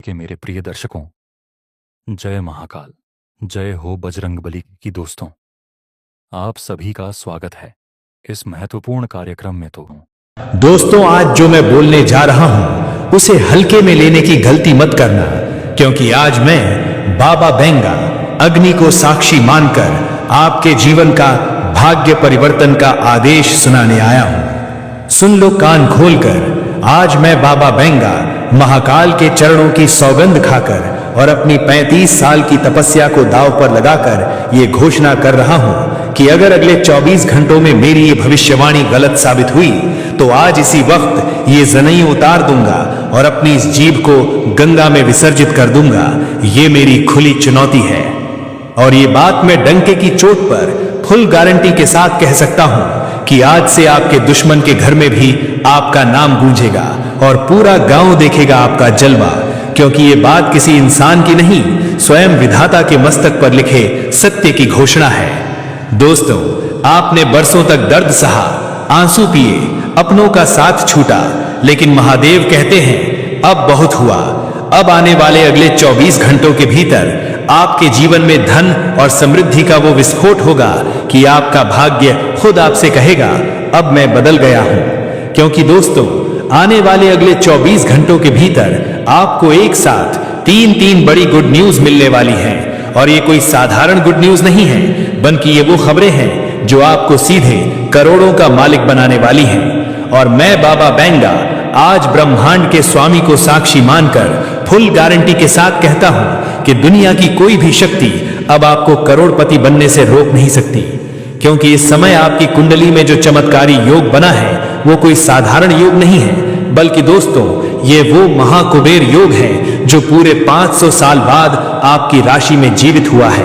के मेरे प्रिय दर्शकों, जय महाकाल, जय हो बजरंगबली की दोस्तों। आप सभी का स्वागत है इस महत्वपूर्ण कार्यक्रम में। दोस्तों, आज जो मैं बोलने जा रहा हूं उसे हल्के में लेने की गलती मत करना, क्योंकि आज मैं बाबा बेंगा अग्नि को साक्षी मानकर आपके जीवन का भाग्य परिवर्तन का आदेश सुनाने आया हूं। सुन लो कान खोलकर। आज मैं बाबा बेंगा महाकाल के चरणों की सौगंध खाकर और अपनी 35 साल की तपस्या को दांव पर लगाकर ये घोषणा कर रहा हूं कि अगर अगले 24 घंटों में मेरी ये भविष्यवाणी गलत साबित हुई तो आज इसी वक्त ये जनेऊ उतार दूंगा और अपनी इस जीभ को गंगा में विसर्जित कर दूंगा। ये मेरी खुली चुनौती है और ये बात मैं डंके की चोट पर फुल गारंटी के साथ कह सकता हूं कि आज से आपके दुश्मन के घर में भी आपका नाम गूंजेगा और पूरा गांव देखेगा आपका जलवा, क्योंकि ये बात किसी इंसान की नहीं, स्वयं विधाता के मस्तक पर लिखे सत्य की घोषणा है। दोस्तों, आपने बरसों तक दर्द सहा, आंसू पिए, अपनों का साथ छूटा, लेकिन महादेव कहते हैं अब बहुत हुआ। अब आने वाले अगले 24 घंटों के भीतर आपके जीवन में धन और समृद्धि का वो विस्फोट होगा कि आपका भाग्य खुद आपसे कहेगा अब मैं बदल गया हूं। क्योंकि दोस्तों, आने वाले अगले 24 घंटों के भीतर आपको एक साथ तीन बड़ी गुड न्यूज मिलने वाली हैं। और ये कोई साधारण गुड न्यूज नहीं है, बल्कि ये वो खबरें हैं जो आपको सीधे करोड़ों का मालिक बनाने वाली हैं। और मैं बाबा बेंगा आज ब्रह्मांड के स्वामी को साक्षी मानकर फुल गारंटी के साथ कहता हूं कि दुनिया की कोई भी शक्ति अब आपको करोड़पति बनने से रोक नहीं सकती। क्योंकि इस समय आपकी कुंडली में जो चमत्कारी योग बना है वो कोई साधारण योग नहीं है, बल्कि दोस्तों ये वो महाकुबेर योग है जो पूरे 500 साल बाद आपकी राशि में जीवित हुआ है।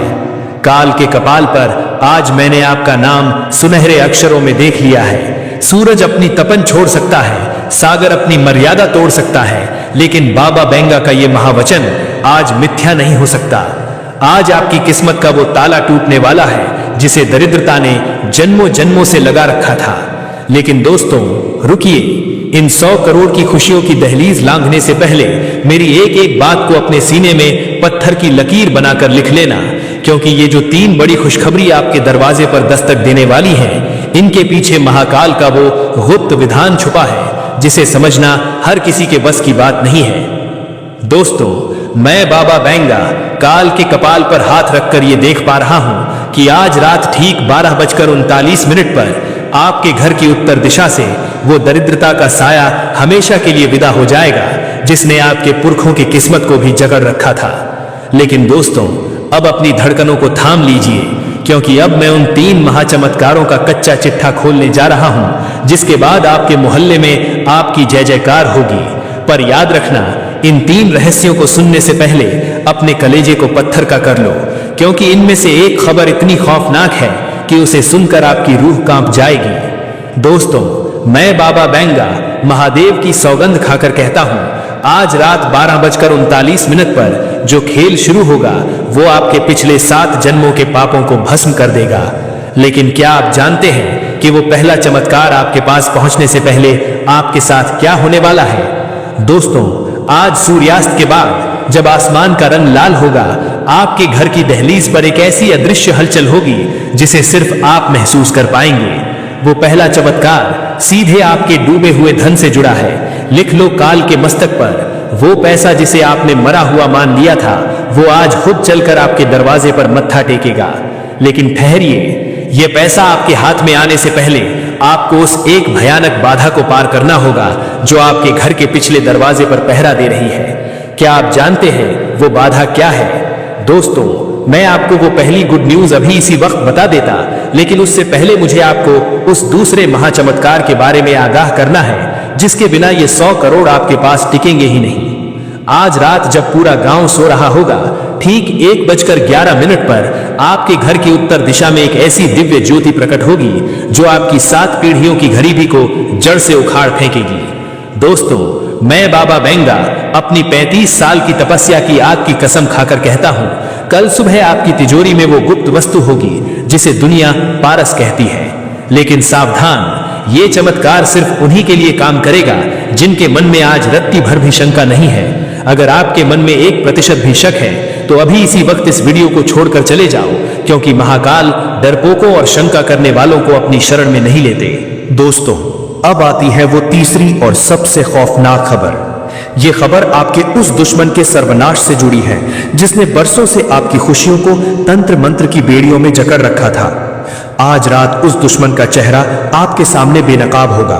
काल के कपाल पर आज मैंने आपका नाम सुनहरे अक्षरों में देख लिया है। सूरज अपनी तपन छोड़ सकता है, सागर अपनी मर्यादा तोड़ सकता है, लेकिन बाबा बेंगा का ये महावचन आज मिथ्या नहीं हो सकता। आज आपकी किस्मत का वो ताला टूटने वाला है जिसे दरिद्रता ने जन्मों जन्मों से लगा रखा था। लेकिन दोस्तों रुकिए, इन 100 करोड़ की खुशियों की दहलीज लांघने से पहले मेरी एक एक बात को अपने सीने में पत्थर की लकीर बनाकर लिख लेना, क्योंकि ये जो 3 बड़ी खुशखबरी आपके दरवाजे पर दस्तक देने वाली हैं, इनके पीछे महाकाल का वो गुप्त विधान छुपा है जिसे समझना हर किसी के बस की बात नहीं है। दोस्तों, मैं बाबा बेंगा काल के कपाल पर हाथ रखकर ये देख पा रहा हूं कि आज रात ठीक 12:39 पर आपके घर की उत्तर दिशा से वो दरिद्रता का साया हमेशा के लिए विदा हो जाएगा जिसने आपके पुरखों की किस्मत को भी जकड़ रखा था। लेकिन दोस्तों, अब अपनी धड़कनों को थाम लीजिए, क्योंकि अब मैं उन 3 महाचमत्कारों का कच्चा चिट्ठा खोलने जा रहा हूं जिसके बाद आपके मोहल्ले में आपकी जय जयकार होगी। पर याद रखना, इन 3 रहस्यों को सुनने से पहले अपने कलेजे को पत्थर का कर लो, क्योंकि इनमें से एक खबर इतनी खौफनाक है कि उसे सुनकर आपकी रूह कांप जाएगी। दोस्तों, मैं बाबा बेंगा महादेव की सौगंध खाकर कहता हूं, आज रात 12:39 पर जो खेल शुरू होगा वो आपके पिछले 7 जन्मों के पापों को भस्म कर देगा। लेकिन क्या आप जानते हैं कि वो पहला चमत्कार आपके पास पहुंचने से पहले आपके साथ क्या होने वाला है? दोस्तों, आज सूर्यास्त के बाद जब आसमान का रंग लाल होगा, आपके घर की दहलीज पर एक ऐसी अदृश्य हलचल होगी जिसे सिर्फ आप महसूस कर पाएंगे। वो पहला चमत्कार सीधे आपके डूबे हुए धन से जुड़ा है। लिख लो काल के मस्तक पर, वो पैसा जिसे आपने मरा हुआ मान लिया था वो आज खुद चलकर आपके दरवाजे पर मत्था टेकेगा। लेकिन ठहरिए, ये पैसा आपके हाथ में आने से पहले आपको उस एक भयानक बाधा को पार करना होगा जो आपके घर के पिछले दरवाजे पर पहरा दे रही है। क्या आप जानते हैं वो बाधा क्या है? दोस्तों, मैं आपको वो पहली गुड न्यूज अभी इसी वक्त बता देता, लेकिन उससे पहले मुझे आपको उस दूसरे महाचमत्कार के बारे में आगाह करना है जिसके बिना ये 100 करोड़ आपके पास टिकेंगे ही नहीं। आज रात जब पूरा गांव सो रहा होगा, ठीक 1:11 पर आपके घर की उत्तर दिशा में एक ऐसी दिव्य ज्योति प्रकट होगी जो आपकी 7 पीढ़ियों की गरीबी को जड़ से उखाड़ फेंकेगी। दोस्तों, मैं बाबा बेंगा अपनी 35 साल की तपस्या की आग की कसम खाकर कहता हूं, कल सुबह आपकी तिजोरी में वो गुप्त वस्तु होगी जिसे दुनिया पारस कहती है। लेकिन सावधान, ये चमत्कार सिर्फ उन्हीं के लिए काम करेगा जिनके मन में आज रत्ती भर भी शंका नहीं है। अगर आपके मन में 1% भी शक है तो अभी इसी वक्त इस वीडियो को छोड़कर चले जाओ, क्योंकि महाकाल डरपोकों और शंका करने वालों को अपनी शरण में नहीं लेते। दोस्तों, अब आती है वो तीसरी और सबसे खौफनाक खबर। ये खबर आपके उस दुश्मन के सर्वनाश से जुड़ी है जिसने बरसों से आपकी खुशियों को तंत्र मंत्र की बेड़ियों में जकड़ रखा था। आज रात उस दुश्मन का चेहरा आपके सामने बेनकाब होगा।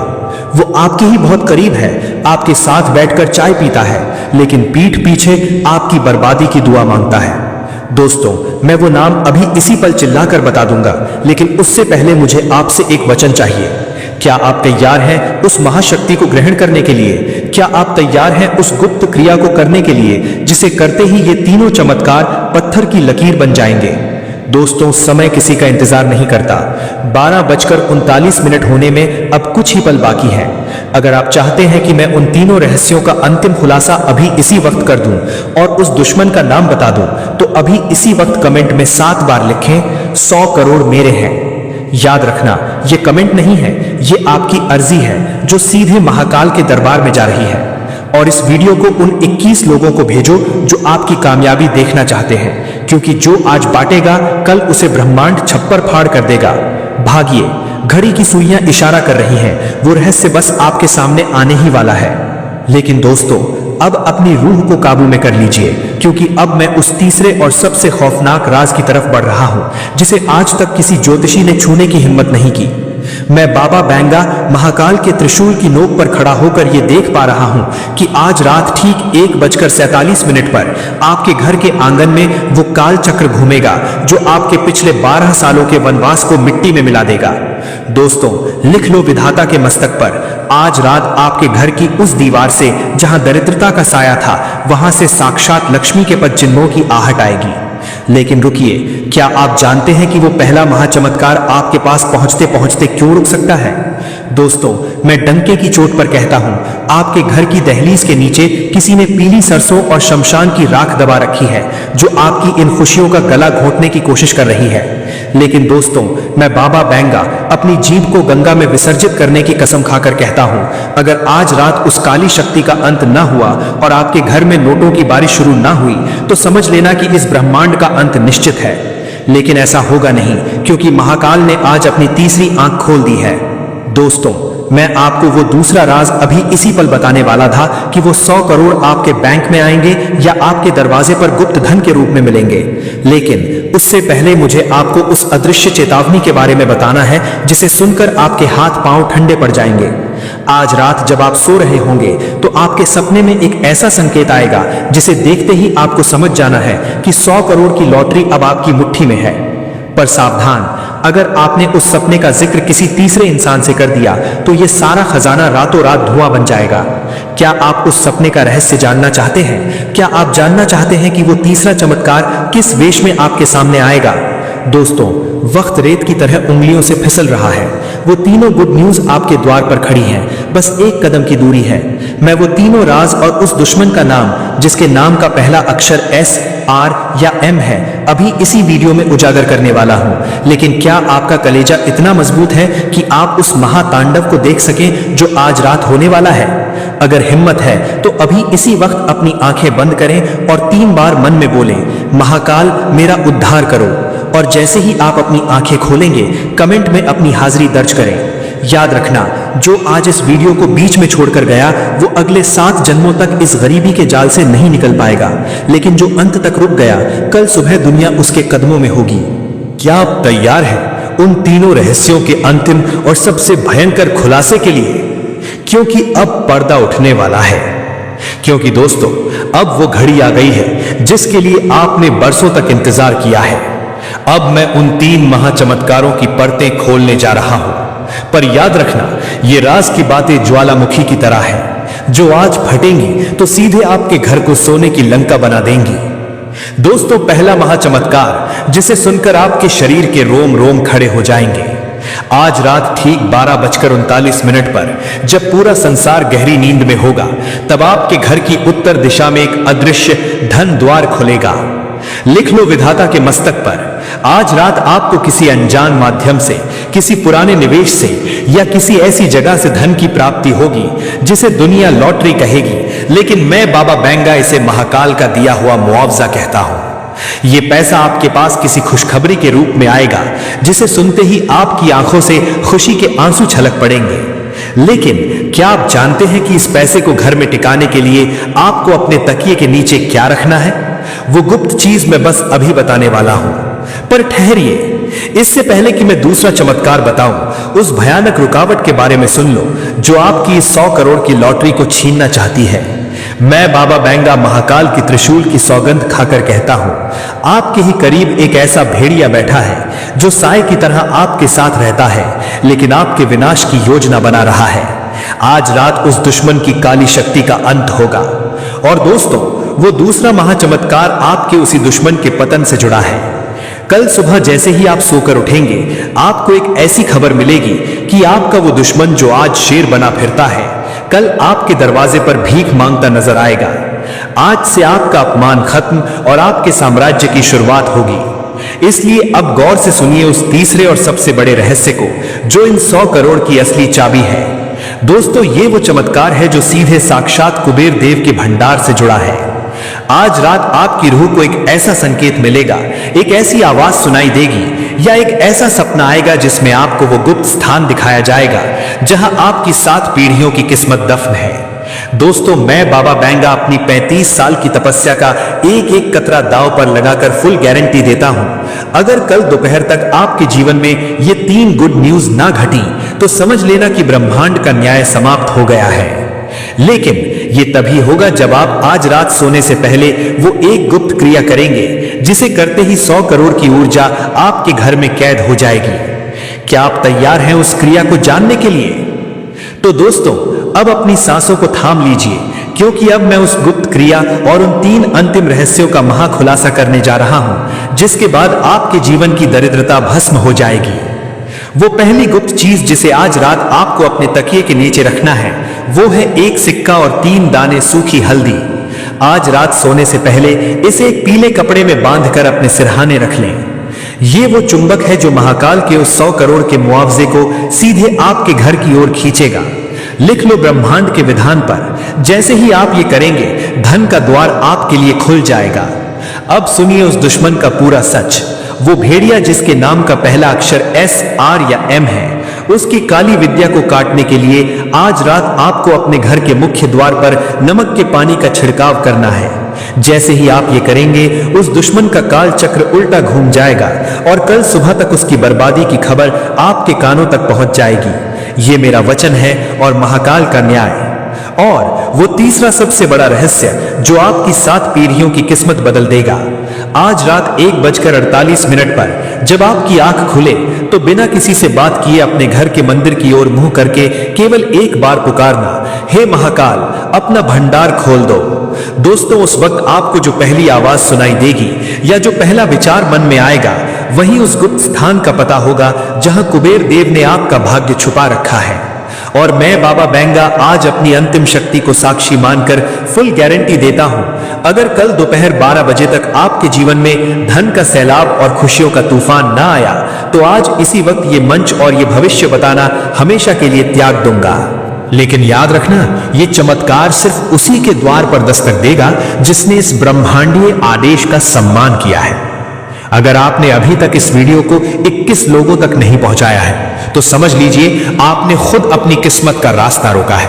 वो आपके ही बहुत करीब है, आपके साथ बैठकर चाय पीता है, लेकिन पीठ पीछे आपकी बर्बादी की दुआ मांगता है। दोस्तों, मैं वो नाम अभी इसी पल चिल्लाकर बता दूंगा, लेकिन उससे पहले मुझे आपसे एक वचन चाहिए। क्या आप तैयार हैं उस महाशक्ति को ग्रहण करने के लिए? क्या आप तैयार हैं उस गुप्त क्रिया को करने के लिए जिसे करते ही ये तीनों चमत्कार पत्थर की लकीर बन जाएंगे? दोस्तों, समय किसी का इंतजार नहीं करता। 12:39 होने में अब कुछ ही पल बाकी है। अगर आप चाहते हैं कि मैं उन तीनों रहस्यों का अंतिम खुलासा अभी इसी वक्त कर दूं और उस दुश्मन का नाम बता दूं, तो अभी इसी वक्त कमेंट में 7 बार लिखें, 100 करोड़ मेरे हैं। याद रखना, ये कमेंट नहीं है, ये आपकी अर्जी है जो सीधे महाकाल के दरबार में जा रही है। और इस वीडियो को उन 21 लोगों को भेजो जो आपकी कामयाबी देखना चाहते हैं, क्योंकि जो आज बांटेगा कल उसे ब्रह्मांड छप्पर फाड़ कर देगा। भागिए, घड़ी की सुइयां इशारा कर रही हैं, वो रहस्य बस आपके सामने आने ही वाला है। लेकिन दोस्तों, अब अपनी रूह को काबू में कर लीजिए, क्योंकि अब मैं उस तीसरे और सबसे खौफनाक राज की तरफ बढ़ रहा हूं जिसे आज तक किसी ज्योतिषी ने छूने की हिम्मत नहीं की। मैं बाबा बैंगा महाकाल के त्रिशूल की नोक पर खड़ा होकर यह देख पा रहा हूं कि आज रात ठीक 1:47 पर आपके घर के आंगन में वो काल चक्र घूमेगा जो आपके पिछले 12 सालों के वनवास को मिट्टी में मिला देगा। दोस्तों, लिख लो विधाता के मस्तक पर, आज रात आपके घर की उस दीवार से जहां दरिद्रता का साया था, वहां से साक्षात लक्ष्मी के पद चिन्हों की आहट आएगी। लेकिन रुकिए, क्या आप जानते हैं कि वो पहला महाचमत्कार आपके पास पहुंचते पहुंचते क्यों रुक सकता है? दोस्तों, मैं डंके की चोट पर कहता हूं, आपके घर की दहलीज के नीचे किसी ने पीली सरसों और शमशान की राख दबा रखी है, जो आपकी इन खुशियों का गला घोंटने की कोशिश कर रही है। लेकिन दोस्तों, मैं बाबा बैंगा अपनी जीभ को गंगा में विसर्जित करने की कसम खाकर कहता हूं, अगर आज रात उस काली शक्ति का अंत न हुआ और आपके घर में नोटों की बारिश शुरू न हुई, तो समझ लेना कि इस ब्रह्मांड का अंत निश्चित है। लेकिन ऐसा होगा नहीं, क्योंकि महाकाल ने आज अपनी तीसरी आंख खोल दी है। दोस्तों, मैं आपको वो दूसरा राज अभी इसी पल बताने वाला था कि वो 100 करोड़ आपके बैंक में आएंगे या आपके दरवाजे पर गुप्त धन के रूप में मिलेंगे। लेकिन उससे पहले मुझे आपको उस अदृश्य चेतावनी के बारे में बताना है जिसे सुनकर आपके हाथ पांव ठंडे पड़ जाएंगे। आज रात जब आप सो रहे होंगे तो आपके सपने में एक ऐसा संकेत आएगा जिसे देखते ही आपको समझ जाना है कि 100 करोड़ की लॉटरी अब आपकी मुट्ठी में है। पर सावधान, अगर आपने उस सपने का जिक्र किसी तीसरे इंसान से कर दिया तो यह सारा खजाना रातों रात धुआं बन जाएगा। क्या आप उस सपने का रहस्य जानना चाहते हैं? क्या आप जानना चाहते हैं कि वो तीसरा चमत्कार किस वेश में आपके सामने आएगा? दोस्तों, वक्त रेत की तरह उंगलियों से फिसल रहा है। वो तीनों गुड न्यूज आपके द्वार पर खड़ी हैं, बस एक कदम की दूरी है। मैं वो तीनों राज और उस दुश्मन का नाम, जिसके नाम का पहला अक्षर S, R या M है, अभी इसी वीडियो में उजागर करने वाला हूं। लेकिन क्या आपका कलेजा इतना मजबूत है कि आप उस महातांडव को देख सकें जो आज रात होने वाला है? अगर हिम्मत है तो अभी इसी वक्त अपनी आंखें बंद करें और 3 बार मन में बोलें, महाकाल मेरा उद्धार करो। और जैसे ही आप अपनी आंखें खोलेंगे, कमेंट में अपनी हाजिरी दर्ज करें। याद रखना, जो आज इस वीडियो को बीच में छोड़कर गया वो अगले 7 जन्मों तक इस गरीबी के जाल से नहीं निकल पाएगा। लेकिन जो अंत तक रुक गया, कल सुबह दुनिया उसके कदमों में होगी। क्या आप तैयार हैं उन तीनों रहस्यों के अंतिम और सबसे भयंकर खुलासे के लिए? क्योंकि अब पर्दा उठने वाला है। क्योंकि दोस्तों, अब वो घड़ी आ गई है जिसके लिए आपने बरसों तक इंतजार किया है। अब मैं उन 3 महाचमत्कारों की परतें खोलने जा रहा हूं। पर याद रखना, ये राज की बातें ज्वालामुखी की तरह है, जो आज फटेंगी तो सीधे आपके घर को सोने की लंका बना देंगी। दोस्तों, पहला महाचमत्कार जिसे सुनकर आपके शरीर के रोम रोम खड़े हो जाएंगे। आज रात ठीक 12:39 पर जब पूरा संसार गहरी नींद में होगा, तब आपके घर की उत्तर दिशा में एक अदृश्य धन द्वार खुलेगा। लिख लो विधाता के मस्तक पर, आज रात आपको किसी अनजान माध्यम से, किसी पुराने निवेश से या किसी ऐसी जगह से धन की प्राप्ति होगी जिसे दुनिया लॉटरी कहेगी, लेकिन मैं बाबा बेंगा इसे महाकाल का दिया हुआ मुआवजा कहता हूं। ये पैसा आपके पास किसी खुशखबरी के रूप में आएगा जिसे सुनते ही आपकी आंखों से खुशी के आंसू छलक पड़ेंगे। लेकिन क्या आप जानते हैं कि इस पैसे को घर में टिकाने के लिए आपको अपने तकिए के नीचे क्या रखना है? वो गुप्त चीज मैं बस अभी बताने वाला हूं। पर ठहरिए, इससे पहले कि मैं दूसरा चमत्कार बताऊं, उस भयानक रुकावट के बारे में सुन लो जो आपकी 100 करोड़ की लॉटरी को छीनना चाहती है। मैं बाबा बेंगा महाकाल की त्रिशूल की सौगंध खाकर कहता हूं, आपके ही करीब एक ऐसा भेड़िया बैठा है जो साए की तरह आपके साथ रहता है, लेकिन आपके विनाश की योजना बना रहा है। आज रात उस दुश्मन की काली शक्ति का अंत होगा। और दोस्तों, वो दूसरा महाचमत्कार आपके उसी दुश्मन के पतन से जुड़ा है। कल सुबह जैसे ही आप सोकर उठेंगे, आपको एक ऐसी खबर मिलेगी कि आपका वो दुश्मन जो आज शेर बना फिरता है, कल आपके दरवाजे पर भीख मांगता नजर आएगा। आज से आपका अपमान खत्म और आपके साम्राज्य की शुरुआत होगी। इसलिए अब गौर से सुनिए उस तीसरे और सबसे बड़े रहस्य को जो इन 100 करोड़ की असली चाबी है। दोस्तों, ये वो चमत्कार है जो सीधे साक्षात कुबेर देव के भंडार से जुड़ा है। आज रात आपकी रूह को एक ऐसा संकेत मिलेगा, एक ऐसी आवाज सुनाई देगी या एक ऐसा सपना आएगा जिसमें आपको वो गुप्त स्थान दिखाया जाएगा जहां आपकी 7 पीढ़ियों की किस्मत दफन है। दोस्तों, मैं बाबा बेंगा अपनी 35 साल की तपस्या का एक एक कतरा दांव पर लगाकर फुल गारंटी देता हूं, अगर कल दोपहर तक आपके जीवन में ये 3 गुड न्यूज ना घटी तो समझ लेना कि ब्रह्मांड का न्याय समाप्त हो गया है। लेकिन ये तभी होगा जब आप आज रात सोने से पहले वो एक गुप्त क्रिया करेंगे जिसे करते ही 100 करोड़ की ऊर्जा आपके घर में कैद हो जाएगी। क्या आप तैयार हैं उस क्रिया को जानने के लिए? तो दोस्तों, अब अपनी सांसों को थाम लीजिए, क्योंकि अब मैं उस गुप्त क्रिया और उन 3 अंतिम रहस्यों का महाखुलासा करने जा रहा हूं, जिसके बाद आपके जीवन की दरिद्रता भस्म हो जाएगी। वो पहली गुप्त चीज जिसे आज रात आपको अपने तकिए के नीचे रखना है, वो है एक सिक्का और 3 दाने सूखी हल्दी। आज रात सोने से पहले इसे एक पीले कपड़े में बांधकर अपने सिरहाने रख लें। ये वो चुंबक है जो महाकाल के उस 100 करोड़ के मुआवजे को सीधे आपके घर की ओर खींचेगा। लिख लो ब्रह्मांड के विधान पर, जैसे ही आप ये करेंगे धन का द्वार आपके लिए खुल जाएगा। अब सुनिए उस दुश्मन का पूरा सच। वो भेड़िया जिसके नाम का पहला अक्षर S, R या M है, उसकी काली विद्या को काटने के लिए आज रात आपको अपने घर के मुख्य द्वार पर नमक के पानी का छिड़काव करना है। जैसे ही आप ये करेंगे, उस दुश्मन का काल चक्र उल्टा घूम जाएगा और कल सुबह तक उसकी बर्बादी की खबर आपके कानों तक पहुंच जाएगी। ये मेरा वचन है और महाकाल का न्याय। और वो तीसरा सबसे बड़ा रहस्य जो आपकी 7 पीढ़ियों की किस्मत बदल देगा। आज रात 1:48 पर जब आपकी आंख खुले तो बिना किसी से बात किए अपने घर के मंदिर की ओर मुंह करके केवल एक बार पुकारना, हे महाकाल, अपना भंडार खोल दो। दोस्तों, उस वक्त आपको जो पहली आवाज सुनाई देगी या जो पहला विचार मन में आएगा, वही उस गुप्त स्थान का पता होगा जहां कुबेर देव ने आपका भाग्य छुपा रखा है। और मैं बाबा बेंगा आज अपनी अंतिम शक्ति को साक्षी मानकर फुल गारंटी देता हूं, अगर कल दोपहर 12 बजे तक आपके जीवन में धन का सैलाब और खुशियों का तूफान ना आया, तो आज इसी वक्त ये मंच और ये भविष्य बताना हमेशा के लिए त्याग दूंगा। लेकिन याद रखना, ये चमत्कार सिर्फ उसी के द्वार पर दस्तक देगा जिसने इस ब्रह्मांडीय आदेश का सम्मान किया है। अगर आपने अभी तक इस वीडियो को 21 लोगों तक नहीं पहुंचाया है, तो समझ लीजिए आपने खुद अपनी किस्मत का रास्ता रोका है।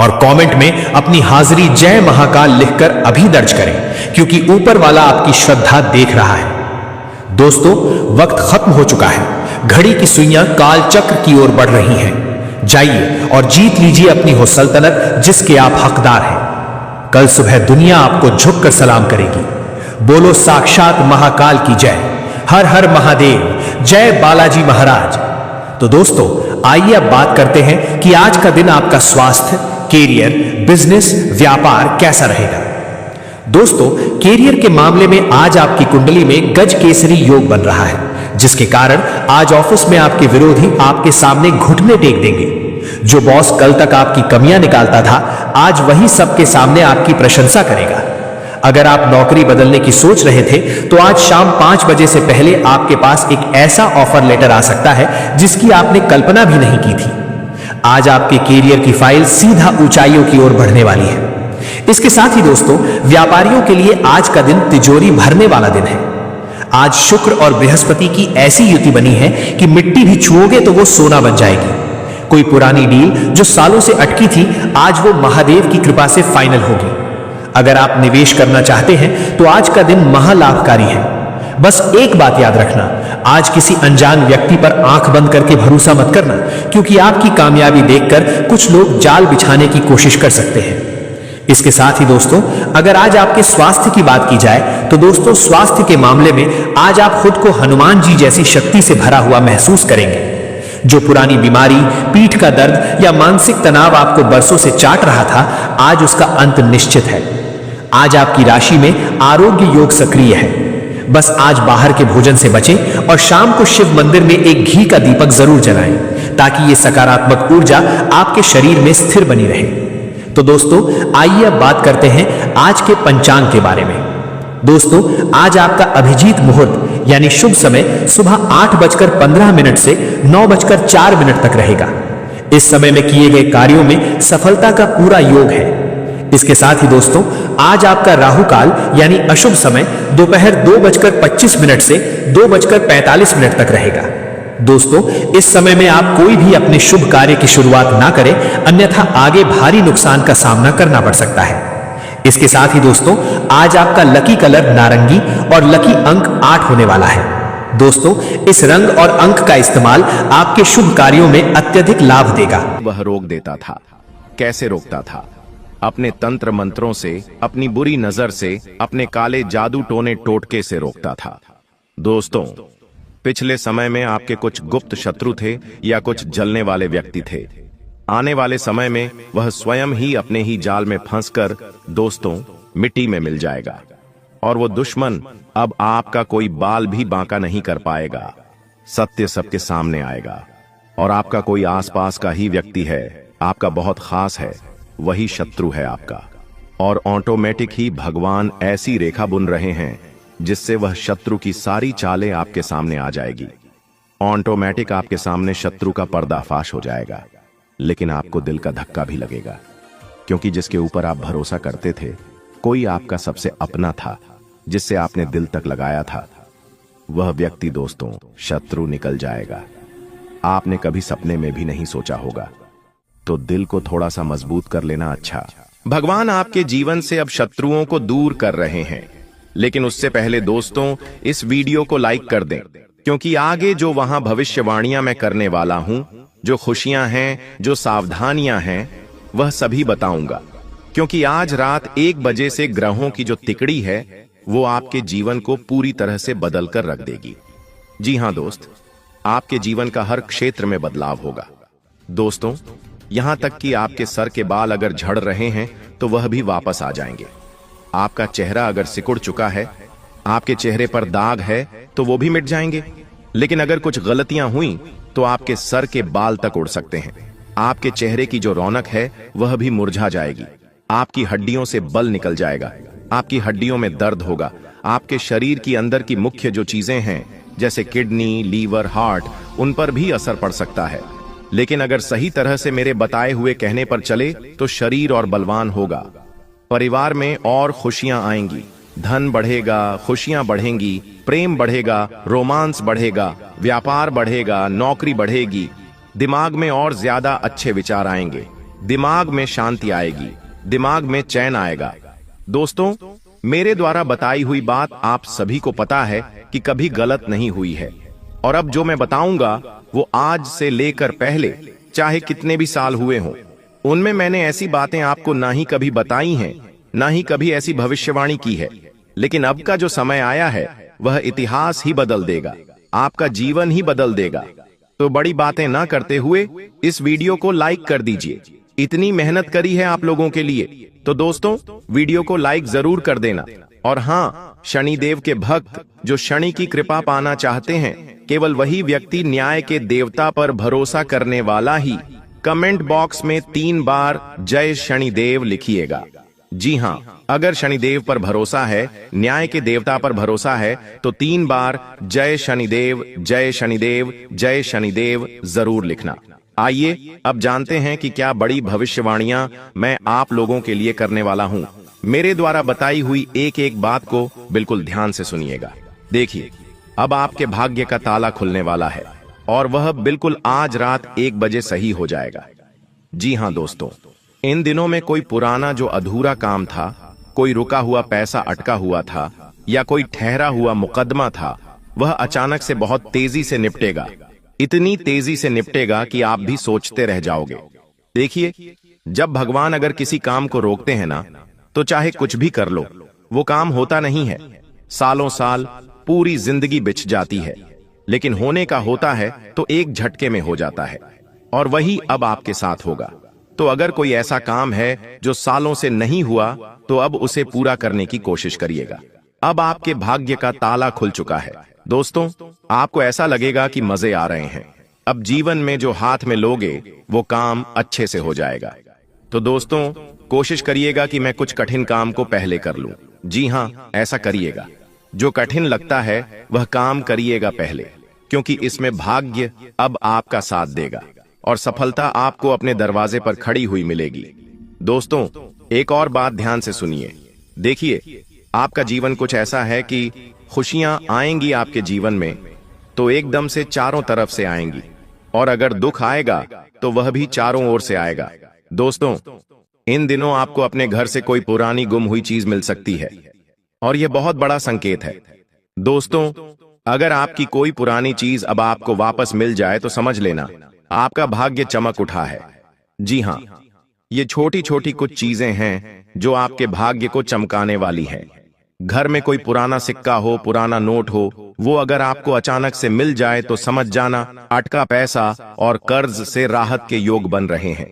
और कमेंट में अपनी हाजिरी जय महाकाल लिखकर अभी दर्ज करें, क्योंकि ऊपर वाला आपकी श्रद्धा देख रहा है। दोस्तों, वक्त खत्म हो चुका है। घड़ी की सुइयां काल चक्र की ओर बढ़ रही हैं। जाइए और जीत लीजिए अपनी वो सल्तनत जिसके आप हकदार हैं। कल सुबह दुनिया आपको झुककर सलाम करेगी। बोलो साक्षात महाकाल की जय। हर हर महादेव, जय बालाजी महाराज। तो दोस्तों, आइए अब बात करते हैं कि आज का दिन आपका स्वास्थ्य, कैरियर, बिजनेस, व्यापार कैसा रहेगा। दोस्तों, कैरियर के मामले में आज आपकी कुंडली में गज केसरी योग बन रहा है, जिसके कारण आज ऑफिस में आपके विरोधी आपके सामने घुटने टेक देंगे। जो बॉस कल तक आपकी कमियां निकालता था, आज वही सबके सामने आपकी प्रशंसा करेगा। अगर आप नौकरी बदलने की सोच रहे थे तो आज शाम 5 बजे से पहले आपके पास एक ऐसा ऑफर लेटर आ सकता है जिसकी आपने कल्पना भी नहीं की थी। आज आपके कैरियर की फाइल सीधा ऊंचाइयों की ओर बढ़ने वाली है। इसके साथ ही दोस्तों, व्यापारियों के लिए आज का दिन तिजोरी भरने वाला दिन है। आज शुक्र और बृहस्पति की ऐसी युति बनी है कि मिट्टी भी छुओगे तो वो सोना बन जाएगी। कोई पुरानी डील जो सालों से अटकी थी, आज वो महादेव की कृपा से फाइनल होगी। अगर आप निवेश करना चाहते हैं तो आज का दिन महालाभकारी है। बस एक बात याद रखना, आज किसी अनजान व्यक्ति पर आंख बंद करके भरोसा मत करना, क्योंकि आपकी कामयाबी देखकर कुछ लोग जाल बिछाने की कोशिश कर सकते हैं। इसके साथ ही दोस्तों, अगर आज आपके स्वास्थ्य की बात की जाए तो दोस्तों, स्वास्थ्य के मामले में आज आप खुद को हनुमान जी जैसी शक्ति से भरा हुआ महसूस करेंगे। जो पुरानी बीमारी, पीठ का दर्द या मानसिक तनाव आपको बरसों से चाट रहा था, आज उसका अंत निश्चित है। आज आपकी राशि में आरोग्य योग सक्रिय है। बस आज बाहर के भोजन से बचें और शाम को शिव मंदिर में एक घी का दीपक जरूर जलाएं, ताकि ये सकारात्मक ऊर्जा आपके शरीर में स्थिर बनी रहे। तो दोस्तों, आइए अब बात करते हैं आज के पंचांग के बारे में। दोस्तों, आज आपका अभिजीत मुहूर्त यानी शुभ समय सुबह 8:15 से 9:04 तक रहेगा। इस समय में किए गए कार्यों में सफलता का पूरा योग है। इसके साथ ही दोस्तों, आज आपका राहु काल यानी अशुभ समय दोपहर 2:25 से 2:45 तक रहेगा। दोस्तों, इस समय में आप कोई भी अपने शुभ कार्य की शुरुआत ना करें, अन्यथा आगे भारी नुकसान का सामना करना पड़ सकता है। इसके साथ ही दोस्तों, आज आपका लकी कलर नारंगी और लकी अंक 8 होने वाला है। दोस्तों, इस रंग और अंक का इस्तेमाल आपके शुभ कार्यों में अत्यधिक लाभ देगा। वह रोक देता था। कैसे रोकता था? अपने तंत्र मंत्रों से, अपनी बुरी नजर से, अपने काले जादू टोने टोटके से रोकता था। दोस्तों, पिछले समय में आपके कुछ गुप्त शत्रु थे या कुछ जलने वाले व्यक्ति थे। आने वाले समय में वह स्वयं ही अपने ही जाल में फंसकर दोस्तों मिट्टी में मिल जाएगा, और वो दुश्मन अब आपका कोई बाल भी बांका नहीं कर पाएगा। सत्य सबके सामने आएगा, और आपका कोई आसपास का ही व्यक्ति है, आपका बहुत खास है, वही शत्रु है आपका। और ऑटोमेटिक ही भगवान ऐसी रेखा बुन रहे हैं जिससे वह शत्रु की सारी चालें आपके सामने आ जाएगी। ऑटोमेटिक आपके सामने शत्रु का पर्दाफाश हो जाएगा। लेकिन आपको दिल का धक्का भी लगेगा, क्योंकि जिसके ऊपर आप भरोसा करते थे, कोई आपका सबसे अपना था, जिससे आपने दिल तक लगाया था, वह व्यक्ति दोस्तों शत्रु निकल जाएगा। आपने कभी सपने में भी नहीं सोचा होगा। तो दिल को थोड़ा सा मजबूत कर लेना अच्छा। भगवान आपके जीवन से अब शत्रुओं को दूर कर रहे हैं। लेकिन उससे पहले दोस्तों, इस वीडियो को लाइक कर दें, क्योंकि आगे जो वहां भविष्यवाणियां मैं करने वाला हूं, जो खुशियां हैं, जो सावधानियां हैं, वह सभी बताऊंगा। क्योंकि आज रात 1 बजे से ग्रहों की जो तिकड़ी है, वो आपके जीवन को पूरी तरह से बदल कर रख देगी। जी हां दोस्त, आपके जीवन का हर क्षेत्र में बदलाव होगा। दोस्तों, यहां तक कि आपके सर के बाल अगर झड़ रहे हैं तो वह भी वापस आ जाएंगे। आपका चेहरा अगर सिकुड़ चुका है, आपके चेहरे पर दाग है, तो वो भी मिट जाएंगे। लेकिन अगर कुछ गलतियां हुई तो आपके सर के बाल तक उड़ सकते हैं। आपके चेहरे की जो रौनक है वह भी मुरझा जाएगी। आपकी हड्डियों से बल निकल जाएगा। आपकी हड्डियों में दर्द होगा। आपके शरीर की अंदर की मुख्य जो चीजें हैं, जैसे किडनी, लीवर, हार्ट, उन पर भी असर पड़ सकता है। लेकिन अगर सही तरह से मेरे बताए हुए कहने पर चले तो शरीर और बलवान होगा। परिवार में और खुशियां आएंगी, धन बढ़ेगा, खुशियां बढ़ेंगी, प्रेम बढ़ेगा, रोमांस बढ़ेगा, व्यापार बढ़ेगा, नौकरी बढ़ेगी। दिमाग में और ज्यादा अच्छे विचार आएंगे, दिमाग में शांति आएगी, दिमाग में चैन आएगा। दोस्तों, मेरे द्वारा बताई हुई बात आप सभी को पता है कि कभी गलत नहीं हुई है। और अब जो मैं बताऊंगा वो आज से लेकर पहले चाहे कितने भी साल हुए हों, उनमें मैंने ऐसी बातें आपको ना ही कभी बताई हैं, ना ही कभी ऐसी भविष्यवाणी की है। लेकिन अब का जो समय आया है वह इतिहास ही बदल देगा, आपका जीवन ही बदल देगा। तो बड़ी बातें ना करते हुए इस वीडियो को लाइक कर दीजिए। इतनी मेहनत करी है आप लोगों के लिए, तो दोस्तों वीडियो को लाइक जरूर कर देना। और हाँ, शनिदेव के भक्त जो शनि की कृपा पाना चाहते हैं, केवल वही व्यक्ति न्याय के देवता पर भरोसा करने वाला ही कमेंट बॉक्स में 3 बार जय शनिदेव लिखिएगा। जी हाँ, अगर शनिदेव पर भरोसा है, न्याय के देवता पर भरोसा है, तो 3 बार जय शनिदेव जय शनिदेव जय शनिदेव जरूर लिखना। आइए अब जानते हैं कि क्या बड़ी भविष्यवाणियां मैं आप लोगों के लिए करने वाला हूं। मेरे द्वारा बताई हुई एक एक बात को बिल्कुल ध्यान से सुनिएगा। देखिए, अब आपके भाग्य का ताला खुलने वाला है और वह बिल्कुल आज रात 1 बजे सही हो जाएगा। जी हां दोस्तों, इन दिनों में कोई पुराना जो अधूरा काम था, कोई रुका हुआ पैसा अटका हुआ था या कोई ठहरा हुआ मुकदमा था, वह अचानक से बहुत तेजी से निपटेगा। इतनी तेजी से निपटेगा कि आप भी सोचते रह जाओगे। देखिए, जब भगवान अगर किसी काम को रोकते हैं ना, तो चाहे कुछ भी कर लो, वो काम होता नहीं है। सालों साल, पूरी जिंदगी बिछ जाती है, लेकिन होने का होता है तो एक झटके में हो जाता है। और वही अब आपके साथ होगा। तो अगर कोई ऐसा काम है जो सालों से नहीं हुआ, तो अब उसे पूरा करने की कोशिश करिएगा। अब आपके भाग्य का ताला खुल चुका है। दोस्तों, आपको ऐसा लगेगा कि मजे आ रहे हैं। अब जीवन में जो हाथ में लोगे, वो काम अच्छे से हो जाएगा। तो दोस्तों, कोशिश करिएगा कि मैं कुछ कठिन काम को पहले कर लूं। जी हां, ऐसा करिएगा। जो कठिन लगता है वह काम करिएगा पहले, क्योंकि इसमें भाग्य अब आपका साथ देगा और सफलता आपको अपने दरवाजे पर खड़ी हुई मिलेगी। दोस्तों, एक और बात ध्यान से सुनिए। देखिए, आपका जीवन कुछ ऐसा है कि खुशियां आएंगी आपके जीवन में तो एकदम से चारों तरफ से आएंगी, और अगर दुख आएगा तो वह भी चारों ओर से आएगा। दोस्तों, इन दिनों आपको अपने घर से कोई पुरानी गुम हुई चीज मिल सकती है और यह बहुत बड़ा संकेत है। दोस्तों, अगर आपकी कोई पुरानी चीज अब आपको वापस मिल जाए तो समझ लेना आपका भाग्य चमक उठा है। जी हां, ये छोटी छोटी कुछ चीजें हैं जो आपके भाग्य को चमकाने वाली हैं। घर में कोई पुराना सिक्का हो, पुराना नोट हो, वो अगर आपको अचानक से मिल जाए तो समझ जाना अटका पैसा और कर्ज से राहत के योग बन रहे हैं।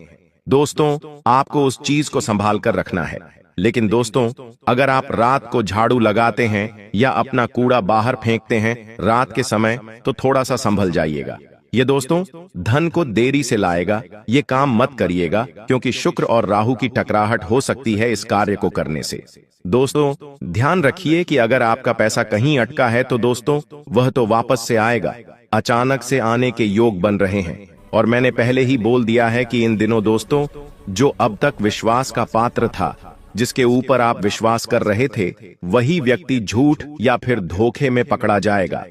दोस्तों, आपको उस चीज को संभाल कर रखना है। लेकिन दोस्तों, अगर आप रात को झाड़ू लगाते हैं या अपना कूड़ा बाहर फेंकते हैं रात के समय, तो थोड़ा सा संभल जाइएगा। ये दोस्तों धन को देरी से लाएगा। ये काम मत करिएगा, क्योंकि शुक्र और राहु की टकराहट हो सकती है इस कार्य को करने से। दोस्तों, ध्यान रखिए कि अगर आपका पैसा कहीं अटका है तो दोस्तों वह तो वापस से आएगा। अचानक से आने के योग बन रहे हैं। और मैंने पहले ही बोल दिया है कि इन दिनों दोस्तों, जो अब तक विश्वास का पात्र था, जिसके ऊपर आप विश्वास कर रहे थे, वही व्यक्ति झूठ या फिर धोखे में पकड़ा जाएगा।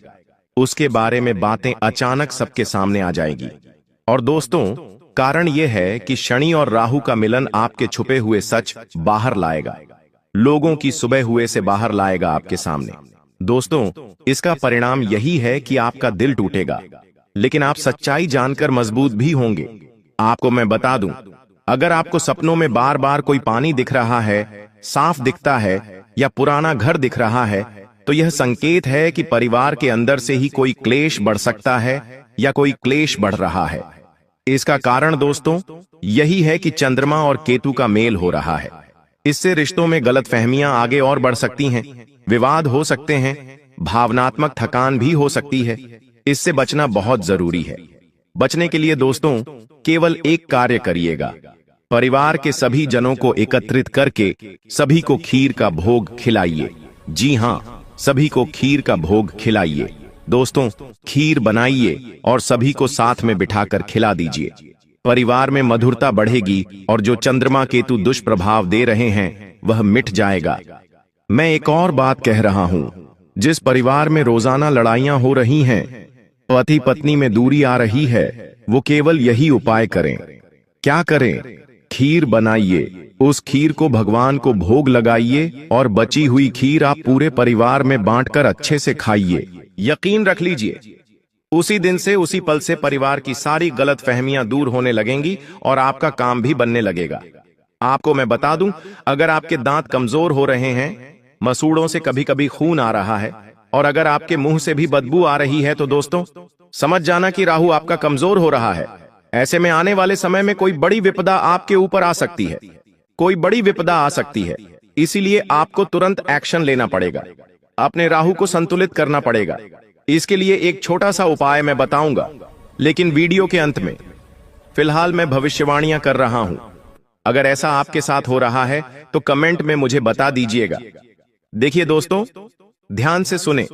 उसके बारे में बातें अचानक सबके सामने आ जाएगी। और दोस्तों, कारण यह है कि शनि और राहु का मिलन आपके छुपे हुए सच बाहर लाएगा, लोगों की सुबह हुए से बाहर लाएगा आपके सामने। दोस्तों, इसका परिणाम यही है कि आपका दिल टूटेगा, लेकिन आप सच्चाई जानकर मजबूत भी होंगे। आपको मैं बता दूं, अगर आपको सपनों में बार बार कोई पानी दिख रहा है, साफ दिखता है या पुराना घर दिख रहा है, तो यह संकेत है कि परिवार के अंदर से ही कोई क्लेश बढ़ सकता है या कोई क्लेश बढ़ रहा है। इसका कारण दोस्तों यही है कि चंद्रमा और केतु का मेल हो रहा है। इससे रिश्तों में गलतफहमियां आगे और बढ़ सकती हैं, विवाद हो सकते हैं, भावनात्मक थकान भी हो सकती है। इससे बचना बहुत जरूरी है। बचने के लिए दोस्तों केवल एक कार्य करिएगा। परिवार के सभी जनों को एकत्रित करके सभी को खीर का भोग खिलाइए। जी हां, सभी को खीर का भोग खिलाइए। दोस्तों, खीर बनाइए और सभी को साथ में बिठाकर खिला दीजिए। परिवार में मधुरता बढ़ेगी और जो चंद्रमा केतु दुष्प्रभाव दे रहे हैं वह मिट जाएगा। मैं एक और बात कह रहा हूं, जिस परिवार में रोजाना लड़ाइयां हो रही हैं, पति पत्नी में दूरी आ रही है, वो केवल यही उपाय करें। क्या करें? खीर बनाइए, उस खीर को भगवान को भोग लगाइए और बची हुई खीर आप पूरे परिवार में बांटकर अच्छे से खाइए। यकीन रख लीजिए, उसी दिन से, उसी पल से परिवार की सारी गलतफहमियां दूर होने लगेंगी और आपका काम भी बनने लगेगा। आपको मैं बता दूं, अगर आपके दांत कमजोर हो रहे हैं, मसूड़ों से कभी कभी खून आ रहा है और अगर आपके मुंह से भी बदबू आ रही है, तो दोस्तों समझ जाना कि राहु आपका कमजोर हो रहा है। ऐसे में आने वाले समय में कोई बड़ी विपदा आपके ऊपर आ सकती है, कोई बड़ी विपदा आ सकती है। इसीलिए आपको तुरंत एक्शन लेना पड़ेगा, अपने राहु को संतुलित करना पड़ेगा। इसके लिए एक छोटा सा उपाय मैं बताऊंगा, लेकिन वीडियो के अंत में। फिलहाल मैं भविष्यवाणियां कर रहा हूं, अगर ऐसा आपके साथ हो रहा है तो कमेंट में मुझे बता दीजिएगा। देखिए दोस्तों, ध्यान से सुने।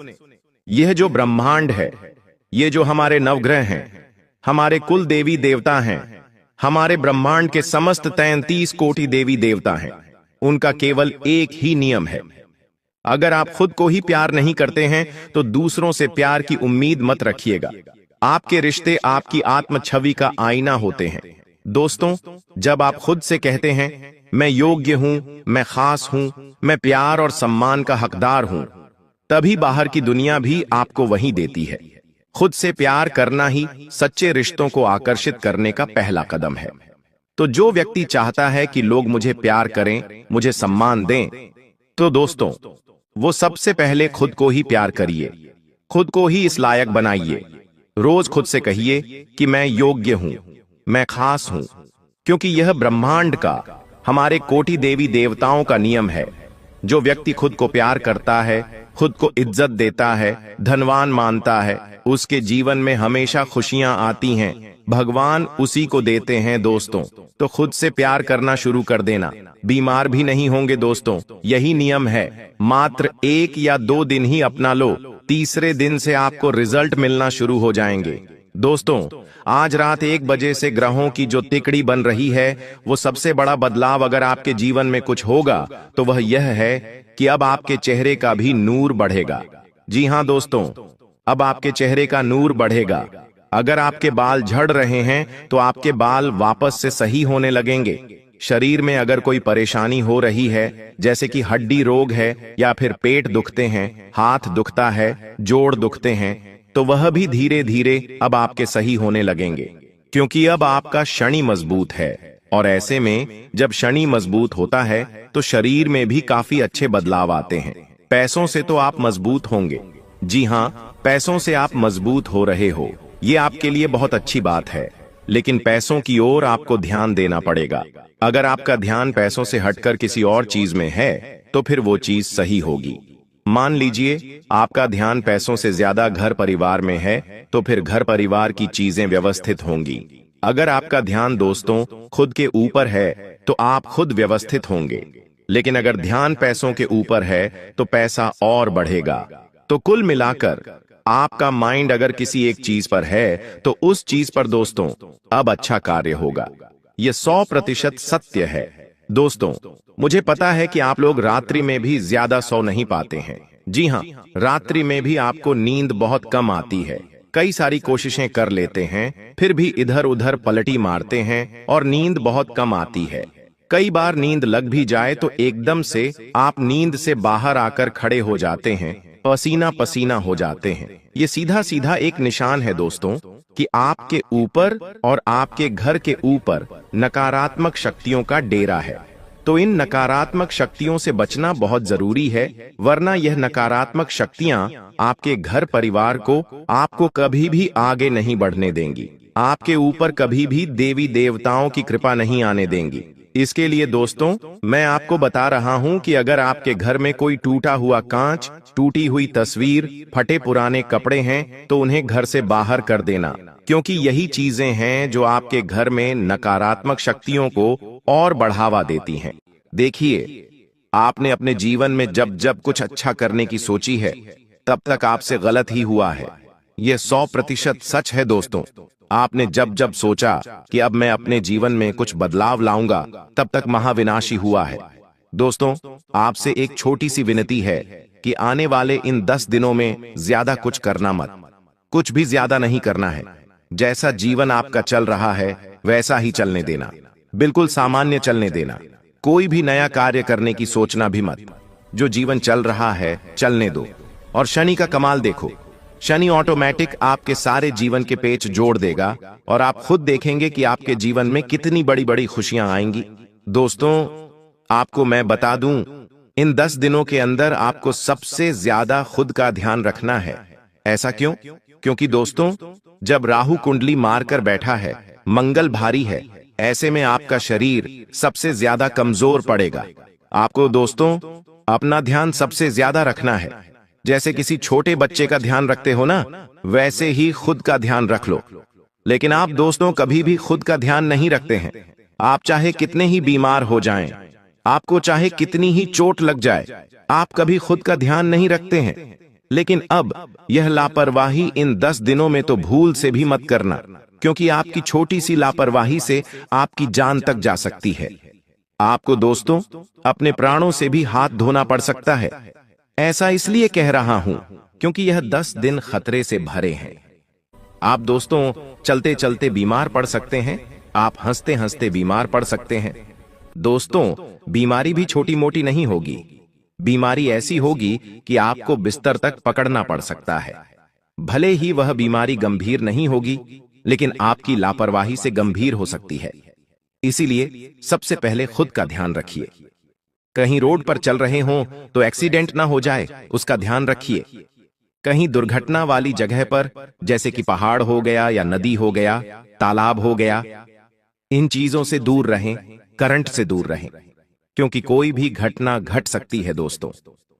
यह जो ब्रह्मांड है, ये जो हमारे नवग्रह हैं, हमारे कुल देवी देवता हैं, हमारे ब्रह्मांड के समस्त 33 कोटि देवी देवता हैं, उनका केवल एक ही नियम है। अगर आप खुद को ही प्यार नहीं करते हैं तो दूसरों से प्यार की उम्मीद मत रखिएगा। आपके रिश्ते आपकी आत्म छवि का आईना होते हैं। दोस्तों, जब आप खुद से कहते हैं मैं योग्य हूं, मैं खास हूं, मैं प्यार और सम्मान का हकदार हूं, तभी बाहर की दुनिया भी आपको वही देती है। खुद से प्यार करना ही सच्चे रिश्तों को आकर्षित करने का पहला कदम है। तो जो व्यक्ति चाहता है कि लोग मुझे प्यार करें, मुझे सम्मान दें, तो दोस्तों वो सबसे पहले खुद को ही प्यार करिए, खुद को ही इस लायक बनाइए। रोज खुद से कहिए कि मैं योग्य हूं, मैं खास हूं, क्योंकि यह ब्रह्मांड का, हमारे कोटि देवी देवताओं का नियम है। जो व्यक्ति खुद को प्यार करता है, खुद को इज्जत देता है, धनवान मानता है, उसके जीवन में हमेशा खुशियां आती हैं। भगवान उसी को देते हैं दोस्तों। तो खुद से प्यार करना शुरू कर देना, बीमार भी नहीं होंगे दोस्तों। यही नियम है। मात्र 1 या 2 दिन ही अपना लो, तीसरे दिन से आपको रिजल्ट मिलना शुरू हो जाएंगे। दोस्तों, आज रात 1 बजे से ग्रहों की जो तिकड़ी बन रही है, वो सबसे बड़ा बदलाव अगर आपके जीवन में कुछ होगा तो वह यह है कि अब आपके चेहरे का भी नूर बढ़ेगा। जी हां दोस्तों, अब आपके चेहरे का नूर बढ़ेगा। अगर आपके बाल झड़ रहे हैं तो आपके बाल वापस से सही होने लगेंगे। शरीर में अगर कोई परेशानी हो रही है, जैसे कि हड्डी रोग है या फिर पेट दुखते हैं, हाथ दुखता है, जोड़ दुखते हैं, तो वह भी धीरे धीरे अब आपके सही होने लगेंगे, क्योंकि अब आपका शनि मजबूत है। और ऐसे में जब शनि मजबूत होता है तो शरीर में भी काफी अच्छे बदलाव आते हैं। पैसों से तो आप मजबूत होंगे। जी हां, पैसों से आप मजबूत हो रहे हो, ये आपके लिए बहुत अच्छी बात है। लेकिन पैसों की ओर आपको ध्यान देना पड़ेगा। अगर आपका ध्यान पैसों से हटकर किसी और चीज में है तो फिर वो चीज सही होगी। मान लीजिए आपका ध्यान पैसों से ज्यादा घर परिवार में है, तो फिर घर परिवार की चीजें व्यवस्थित होंगी। अगर आपका ध्यान दोस्तों खुद के ऊपर है तो आप खुद व्यवस्थित होंगे। लेकिन अगर ध्यान पैसों के ऊपर है तो पैसा और बढ़ेगा। तो कुल मिलाकर आपका माइंड अगर किसी एक चीज पर है तो उस चीज पर दोस्तों अब अच्छा कार्य होगा। यह 100% सत्य है। दोस्तों, मुझे पता है कि आप लोग रात्रि में भी ज्यादा सो नहीं पाते हैं। जी हां, रात्रि में भी आपको नींद बहुत कम आती है। कई सारी कोशिशें कर लेते हैं, फिर भी इधर उधर पलटी मारते हैं और नींद बहुत कम आती है। कई बार नींद लग भी जाए तो एकदम से आप नींद से बाहर आकर खड़े हो जाते हैं, पसीना पसीना हो जाते हैं। ये सीधा सीधा एक निशान है दोस्तों कि आपके ऊपर और आपके घर के ऊपर नकारात्मक शक्तियों का डेरा है। तो इन नकारात्मक शक्तियों से बचना बहुत जरूरी है, वरना यह नकारात्मक शक्तियां आपके घर परिवार को आपको कभी भी आगे नहीं बढ़ने देंगी। आपके ऊपर कभी भी देवी देवताओं की कृपा नहीं आने देंगी। इसके लिए दोस्तों मैं आपको बता रहा हूं कि अगर आपके घर में कोई टूटा हुआ कांच, टूटी हुई तस्वीर, फटे पुराने कपड़े हैं तो उन्हें घर से बाहर कर देना, क्योंकि यही चीजें हैं जो आपके घर में नकारात्मक शक्तियों को और बढ़ावा देती हैं। देखिए, आपने अपने जीवन में जब जब कुछ अच्छा करने की सोची है तब तक आपसे गलत ही हुआ है। यह 100% सच है दोस्तों। आपने जब जब सोचा कि अब मैं अपने जीवन में कुछ बदलाव लाऊंगा, तब तक महाविनाशी हुआ है। दोस्तों, आपसे एक छोटी सी विनती है कि आने वाले इन 10 दिनों में ज्यादा कुछ करना मत, कुछ भी ज्यादा नहीं करना है। जैसा जीवन आपका चल रहा है वैसा ही चलने देना, बिल्कुल सामान्य चलने देना। कोई भी नया कार्य करने की सोचना भी मत। जो जीवन चल रहा है चलने दो। और शनि का कमाल देखो, शनि ऑटोमेटिक आपके सारे जीवन के पेच जोड़ देगा और आप खुद देखेंगे कि आपके जीवन में कितनी बड़ी बड़ी खुशियां आएंगी। दोस्तों, आपको मैं बता दूं, इन 10 दिनों के अंदर आपको सबसे ज्यादा खुद का ध्यान रखना है। ऐसा क्यों? क्योंकि दोस्तों जब राहु कुंडली मारकर बैठा है, मंगल भारी है, ऐसे में आपका शरीर सबसे ज्यादा कमजोर पड़ेगा। आपको दोस्तों अपना ध्यान सबसे ज्यादा रखना है। जैसे किसी छोटे बच्चे का ध्यान रखते हो ना, वैसे ही खुद का ध्यान रख लो। लेकिन आप दोस्तों कभी भी खुद का ध्यान नहीं रखते हैं। आप चाहे कितने ही बीमार हो जाएं, आपको चाहे कितनी ही चोट लग जाए, आप कभी खुद का ध्यान नहीं रखते हैं। लेकिन अब यह लापरवाही इन 10 दिनों में तो भूल से भी मत करना, क्योंकि आपकी छोटी सी लापरवाही से आपकी जान तक जा सकती है। आपको दोस्तों अपने प्राणों से भी हाथ धोना पड़ सकता है। ऐसा इसलिए कह रहा हूं क्योंकि यह 10 दिन खतरे से भरे हैं। आप दोस्तों चलते चलते बीमार पड़ सकते हैं, आप हंसते हंसते बीमार पड़ सकते हैं। दोस्तों बीमारी भी छोटी मोटी नहीं होगी, बीमारी ऐसी होगी कि आपको बिस्तर तक पकड़ना पड़ सकता है। भले ही वह बीमारी गंभीर नहीं होगी, लेकिन आपकी लापरवाही से गंभीर हो सकती है। इसीलिए सबसे पहले खुद का ध्यान रखिए। कहीं रोड पर चल रहे हों तो एक्सीडेंट ना हो जाए, उसका ध्यान रखिए। कहीं दुर्घटना वाली जगह पर, जैसे कि पहाड़ हो गया या नदी हो गया, तालाब हो गया, इन चीजों से दूर रहें, करंट से दूर रहें, क्योंकि कोई भी घटना घट सकती है दोस्तों।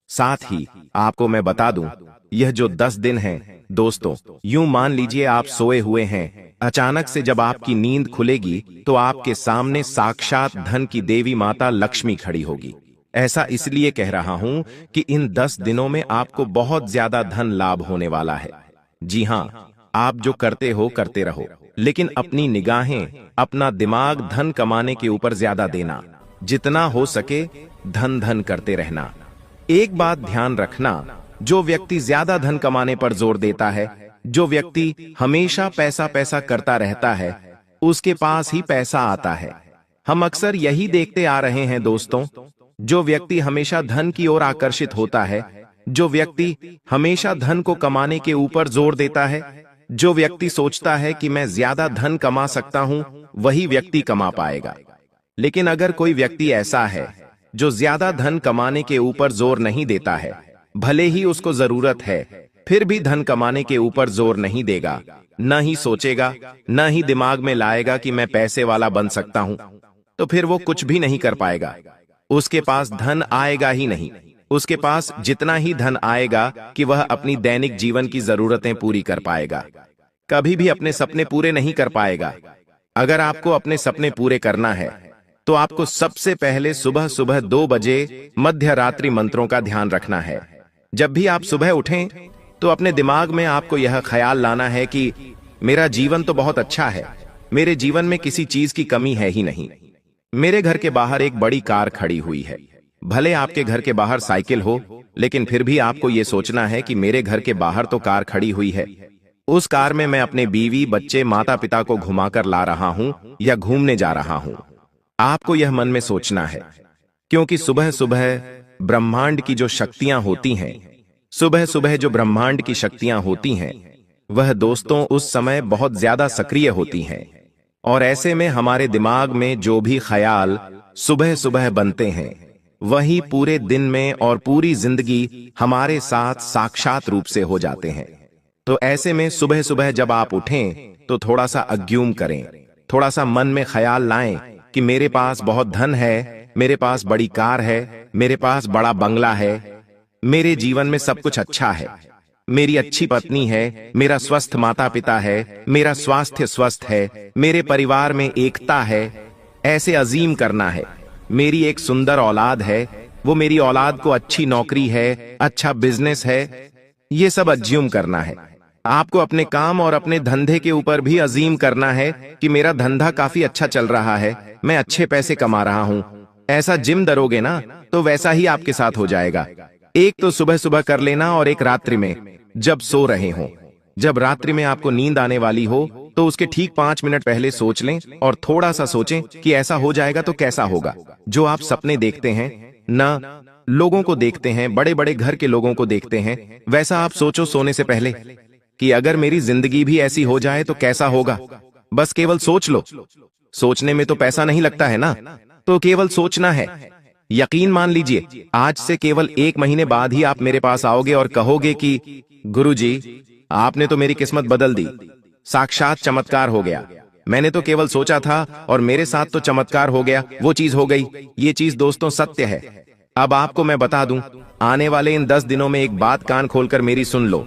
साथ ही आपको मैं बता दूं, यह जो 10 दिन हैं दोस्तों, यूं मान लीजिए आप सोए हुए हैं, अचानक से जब आपकी नींद खुलेगी तो आपके सामने साक्षात धन की देवी माता लक्ष्मी खड़ी होगी। ऐसा इसलिए कह रहा हूं कि इन 10 दिनों में आपको बहुत ज्यादा धन लाभ होने वाला है। जी हां, आप जो करते हो करते रहो, लेकिन अपनी निगाहें, अपना दिमाग धन कमाने के ऊपर ज्यादा देना। जितना हो सके धन धन करते रहना। एक बात ध्यान रखना, जो व्यक्ति ज्यादा धन कमाने पर जोर देता है, जो व्यक्ति हमेशा पैसा पैसा करता रहता है, उसके पास ही पैसा आता है। हम अक्सर यही देखते आ रहे हैं दोस्तों। जो व्यक्ति हमेशा धन की ओर आकर्षित होता है, जो व्यक्ति हमेशा धन को कमाने के ऊपर जोर देता है, जो व्यक्ति सोचता है कि मैं ज्यादा धन कमा सकता हूं, वही व्यक्ति कमा पाएगा। लेकिन अगर कोई व्यक्ति ऐसा है जो ज्यादा धन कमाने के ऊपर जोर नहीं देता है, भले ही उसको जरूरत है, फिर भी धन कमाने के ऊपर जोर नहीं देगा, न ही सोचेगा, न ही दिमाग में लाएगा कि मैं पैसे वाला बन सकता हूं, तो फिर वो कुछ भी नहीं कर पाएगा। उसके पास धन आएगा ही नहीं। उसके पास जितना ही धन आएगा कि वह अपनी दैनिक जीवन की जरूरतें पूरी कर पाएगा, कभी भी अपने सपने पूरे नहीं कर पाएगा। अगर आपको अपने सपने पूरे करना है तो आपको सबसे पहले सुबह सुबह 2 बजे मध्य रात्रि मंत्रों का ध्यान रखना है। जब भी आप सुबह उठें तो अपने दिमाग में आपको यह ख्याल लाना है कि मेरा जीवन तो बहुत अच्छा है, मेरे जीवन में किसी चीज की कमी है ही नहीं। मेरे घर के बाहर एक बड़ी कार खड़ी हुई है। भले आपके घर के बाहर साइकिल हो, लेकिन फिर भी आपको यह सोचना है कि मेरे घर के बाहर तो कार खड़ी हुई है। उस कार में मैं अपने बीवी, बच्चे, माता पिता को घुमाकर ला रहा हूं या घूमने जा रहा हूं। आपको यह मन में सोचना है, क्योंकि सुबह सुबह ब्रह्मांड की जो शक्तियां होती हैं, सुबह सुबह जो ब्रह्मांड की शक्तियां होती हैं, वह दोस्तों उस समय बहुत ज्यादा सक्रिय होती हैं। और ऐसे में हमारे दिमाग में जो भी ख्याल सुबह सुबह बनते हैं, वही पूरे दिन में और पूरी जिंदगी हमारे साथ साक्षात रूप से हो जाते हैं। तो ऐसे में सुबह सुबह जब आप उठें तो थोड़ा सा अज्ञूम करें, थोड़ा सा मन में ख्याल लाएं कि मेरे पास बहुत धन है, मेरे पास बड़ी कार है, मेरे पास बड़ा बंगला है, मेरे जीवन में सब कुछ अच्छा है, मेरी अच्छी पत्नी है, मेरा स्वस्थ माता पिता है, मेरा स्वास्थ्य स्वस्थ है, मेरे परिवार में एकता है। ऐसे अजीम करना है। मेरी एक सुंदर औलाद है, वो मेरी औलाद को अच्छी नौकरी है, अच्छा बिजनेस है। ये सब अज्यूम करना है। आपको अपने काम और अपने धंधे के ऊपर भी अजीम करना है कि मेरा धंधा काफी अच्छा चल रहा है, मैं अच्छे पैसे कमा रहा हूं। ऐसा जिम दरोगे ना तो वैसा ही आपके साथ हो जाएगा। एक तो सुबह सुबह कर लेना और एक रात्रि में जब सो रहे हो। जब रात्रि में आपको नींद आने वाली हो तो उसके ठीक 5 मिनट पहले सोच लें और थोड़ा सा सोचें कि ऐसा हो जाएगा तो कैसा होगा। जो आप सपने देखते हैं ना, लोगों को देखते हैं, बड़े बड़े घर के लोगों को देखते हैं, वैसा आप सोचो सोने से पहले कि अगर मेरी जिंदगी भी ऐसी हो जाए तो कैसा होगा। बस केवल सोच लो। सोचने में तो पैसा नहीं लगता है ना, तो केवल सोचना है। यकीन मान लीजिए, आज से केवल 1 महीने बाद ही आप मेरे पास आओगे और कहोगे कि गुरुजी, आपने तो मेरी किस्मत बदल दी, साक्षात चमत्कार हो गया। मैंने तो केवल सोचा था और मेरे साथ तो चमत्कार हो गया, वो चीज हो गई। ये चीज दोस्तों सत्य है। अब आपको मैं बता दूं, आने वाले इन 10 दिनों में एक बात कान खोलकर मेरी सुन लो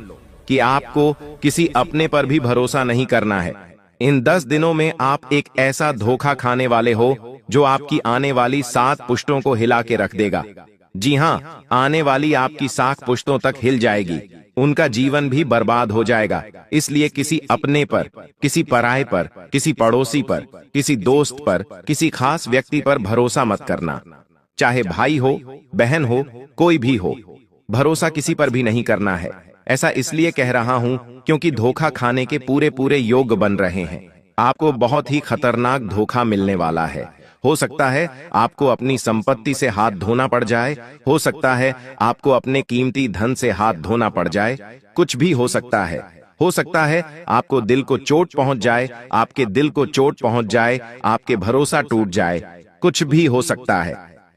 कि आपको किसी अपने पर भी भरोसा नहीं करना है। इन 10 दिनों में आप एक ऐसा धोखा खाने वाले हो जो आपकी आने वाली 7 पुश्तों को हिला के रख देगा। जी हाँ, आने वाली आपकी 7 पुश्तों तक हिल जाएगी, उनका जीवन भी बर्बाद हो जाएगा। इसलिए किसी अपने पर, किसी पराये पर, किसी पड़ोसी पर, किसी दोस्त पर, किसी खास व्यक्ति पर भरोसा मत करना। चाहे भाई हो, बहन हो, कोई भी हो, भरोसा किसी पर भी नहीं करना है। ऐसा इसलिए कह रहा हूं क्योंकि धोखा खाने के पूरे पूरे योग बन रहे हैं। आपको बहुत ही खतरनाक धोखा मिलने वाला है। हो सकता है आपको अपनी संपत्ति से हाथ धोना पड़ जाए, हो सकता है आपको अपने कीमती धन से हाथ धोना पड़ जाए, कुछ भी हो सकता है। हो सकता है आपको दिल को चोट पहुंच जाए, आपके दिल को चोट पहुंच जाए, आपके भरोसा टूट जाए, कुछ भी हो सकता है।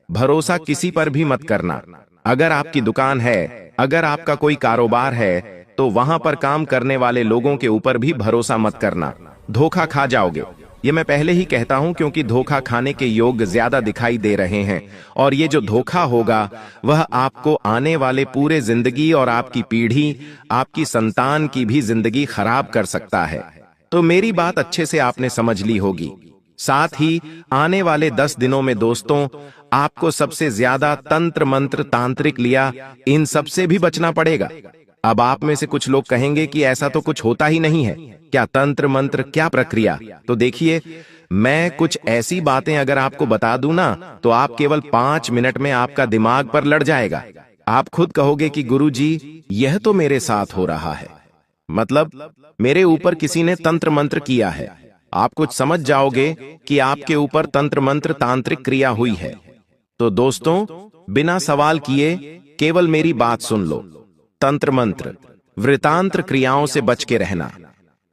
भरोसा किसी पर भी मत करना। अगर आपकी दुकान है, अगर आपका कोई कारोबार है, तो वहां पर काम करने वाले लोगों के ऊपर भी भरोसा मत करना, धोखा खा जाओगे। ये मैं पहले ही कहता हूं क्योंकि धोखा खाने के योग ज्यादा दिखाई दे रहे हैं, और ये जो धोखा होगा वह आपको आने वाले पूरे जिंदगी और आपकी पीढ़ी, आपकी संतान की भी जिंदगी खराब कर सकता है। तो मेरी बात अच्छे से आपने समझ ली होगी। साथ ही आने वाले 10 दिनों में दोस्तों, आपको सबसे ज्यादा तंत्र मंत्र, तांत्रिक लिया, इन सब से भी बचना पड़ेगा। अब आप में से कुछ लोग कहेंगे कि ऐसा तो कुछ होता ही नहीं है, क्या तंत्र मंत्र, क्या प्रक्रिया? तो देखिए, मैं कुछ ऐसी बातें अगर आपको बता दूं ना, तो आप केवल 5 मिनट में आपका दिमाग पर लड़ जाएगा। आप खुद कहोगे कि गुरुजी, यह तो मेरे साथ हो रहा है, मतलब मेरे ऊपर किसी ने तंत्र मंत्र किया है। आप कुछ समझ जाओगे कि आपके ऊपर तंत्र मंत्र, तांत्रिक क्रिया हुई है। तो दोस्तों, बिना सवाल किए केवल मेरी बात सुन लो। तंत्र मंत्र, वृतांत्र क्रियाओं से बच के रहना।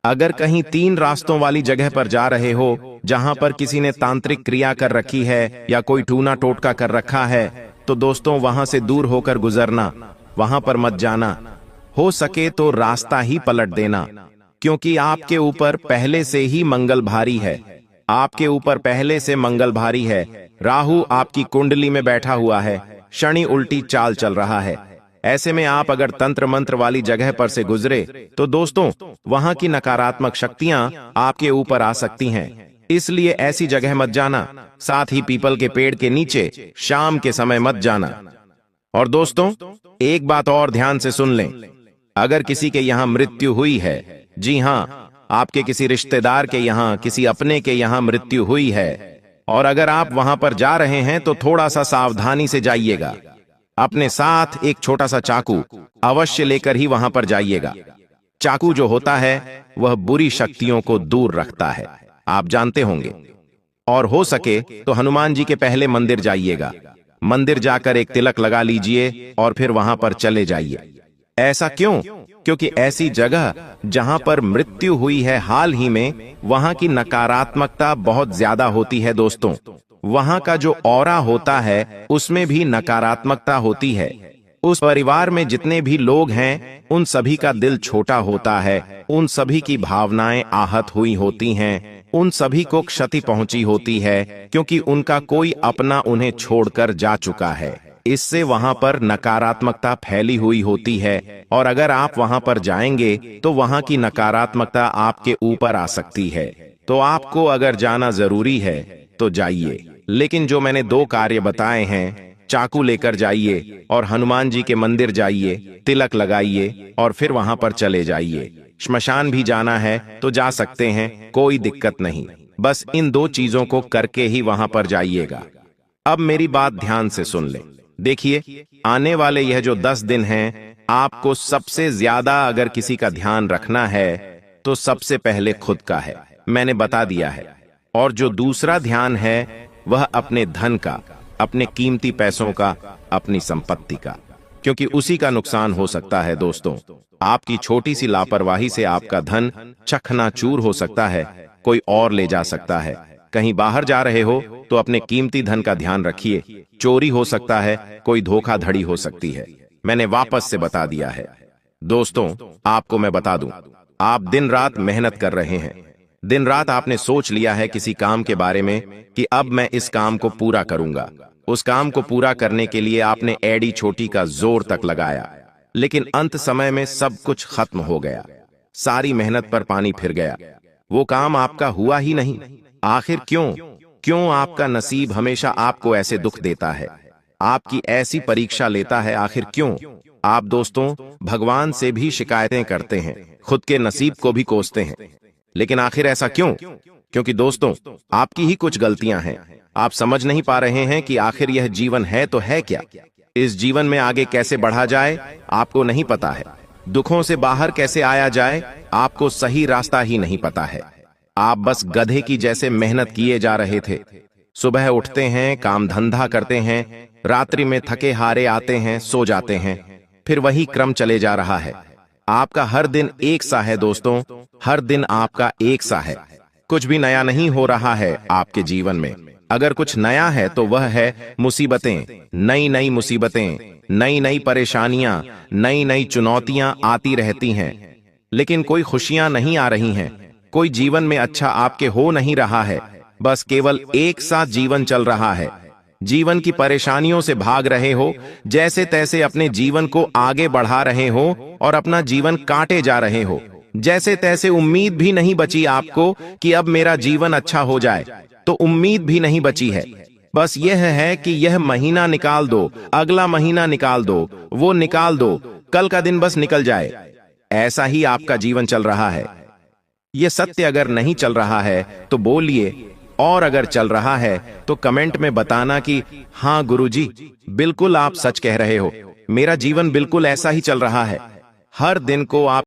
अगर कहीं 3 रास्तों वाली जगह पर जा रहे हो जहां पर किसी ने तांत्रिक क्रिया कर रखी है या कोई टूना टोटका कर रखा है, तो दोस्तों वहां से दूर होकर गुजरना, वहां पर मत जाना। हो सके तो रास्ता ही पलट देना, क्योंकि आपके ऊपर पहले से ही मंगल भारी है। आपके ऊपर पहले से मंगल भारी है। राहु आपकी कुंडली में बैठा हुआ है, शनि उल्टी चाल चल रहा है। ऐसे में आप अगर तंत्र मंत्र वाली जगह पर से गुजरे तो दोस्तों वहां की नकारात्मक शक्तियां आपके ऊपर आ सकती हैं। इसलिए ऐसी जगह मत जाना। साथ ही पीपल के पेड़ के नीचे शाम के समय मत जाना। और दोस्तों, एक बात और ध्यान से सुन लें। अगर किसी के यहां मृत्यु हुई है, जी हां, आपके किसी रिश्तेदार के यहां, किसी अपने के यहां मृत्यु हुई है, और अगर आप वहां पर जा रहे हैं तो थोड़ा सा सावधानी से जाइएगा। अपने साथ एक छोटा सा चाकू अवश्य लेकर ही वहां पर जाइएगा। चाकू जो होता है वह बुरी शक्तियों को दूर रखता है, आप जानते होंगे। और हो सके तो हनुमान जी के पहले मंदिर जाइएगा। मंदिर जाकर एक तिलक लगा लीजिए और फिर वहां पर चले जाइए। ऐसा क्यों? क्योंकि ऐसी जगह जहां पर मृत्यु हुई है हाल ही में, वहां की नकारात्मकता बहुत ज्यादा होती है दोस्तों। वहां का जो ऑरा होता है उसमें भी नकारात्मकता होती है। उस परिवार में जितने भी लोग हैं उन सभी का दिल छोटा होता है, उन सभी की भावनाएं आहत हुई होती हैं, उन सभी को क्षति पहुंची होती है, क्योंकि उनका कोई अपना उन्हें छोड़कर जा चुका है। इससे वहां पर नकारात्मकता फैली हुई होती है, और अगर आप वहां पर जाएंगे तो वहां की नकारात्मकता आपके ऊपर आ सकती है। तो आपको अगर जाना जरूरी है तो जाइए, लेकिन जो मैंने 2 कार्य बताए हैं, चाकू लेकर जाइए और हनुमान जी के मंदिर जाइए, तिलक लगाइए और फिर वहां पर चले जाइए। श्मशान भी जाना है तो जा सकते हैं, कोई दिक्कत नहीं। बस इन 2 चीजों को करके ही वहां पर जाइएगा। अब मेरी बात ध्यान से सुन लें। देखिए, आने वाले यह जो 10 दिन हैं, आपको सबसे ज्यादा अगर किसी का ध्यान रखना है तो सबसे पहले खुद का है, मैंने बता दिया है। और जो दूसरा ध्यान है वह अपने धन का, अपने कीमती पैसों का, अपनी संपत्ति का, क्योंकि उसी का नुकसान हो सकता है दोस्तों। आपकी छोटी सी लापरवाही से आपका धन चकनाचूर हो सकता है, कोई और ले जा सकता है। कहीं बाहर जा रहे हो तो अपने कीमती धन का ध्यान रखिए, चोरी हो सकता है, कोई धोखाधड़ी हो सकती है। मैंने वापस से बता दिया है दोस्तों। आपको मैं बता दूं, आप दिन रात मेहनत कर रहे हैं, दिन रात आपने सोच लिया है किसी काम के बारे में कि अब मैं इस काम को पूरा करूंगा। उस काम को पूरा करने के लिए आपने एड़ी छोटी का जोर तक लगाया, लेकिन अंत समय में सब कुछ खत्म हो गया, सारी मेहनत पर पानी फिर गया। वो काम आपका हुआ ही नहीं। आखिर क्यों आपका नसीब हमेशा आपको ऐसे दुख देता है, आपकी ऐसी परीक्षा लेता है? आखिर क्यों? आप दोस्तों भगवान से भी शिकायतें करते हैं, खुद के नसीब को भी कोसते हैं, लेकिन आखिर ऐसा क्यों? क्योंकि दोस्तों आपकी ही कुछ गलतियां हैं। आप समझ नहीं पा रहे हैं कि आखिर यह जीवन है तो है क्या। इस जीवन में आगे कैसे बढ़ा जाए आपको नहीं पता है। दुखों से बाहर कैसे आया जाए आपको सही रास्ता ही नहीं पता है। आप बस गधे की जैसे मेहनत किए जा रहे थे। सुबह उठते हैं, काम धंधा करते हैं, रात्रि में थके हारे आते हैं, सो जाते हैं, फिर वही क्रम चले जा रहा है। आपका हर दिन एक सा है दोस्तों, हर दिन आपका एक सा है। कुछ भी नया नहीं हो रहा है आपके जीवन में। अगर कुछ नया है तो वह है मुसीबतें, नई नई मुसीबतें, नई नई परेशानियां, नई नई चुनौतियां आती रहती हैं, लेकिन कोई खुशियां नहीं आ रही हैं। कोई जीवन में अच्छा आपके हो नहीं रहा है, बस केवल एक साथ जीवन चल रहा है। जीवन की परेशानियों से भाग रहे हो, जैसे तैसे अपने जीवन को आगे बढ़ा रहे हो और अपना जीवन काटे जा रहे हो। जैसे तैसे उम्मीद भी नहीं बची आपको कि अब मेरा जीवन अच्छा हो जाए, तो उम्मीद भी नहीं बची है। बस यह है कि यह महीना निकाल दो, अगला महीना निकाल दो, वो निकाल दो, कल का दिन बस निकल जाए। ऐसा ही आपका जीवन चल रहा है। यह सत्य अगर नहीं चल रहा है तो बोलिए, और अगर चल रहा है तो कमेंट में बताना कि हाँ गुरुजी, बिल्कुल आप सच कह रहे हो, मेरा जीवन बिल्कुल ऐसा ही चल रहा है। हर दिन को आप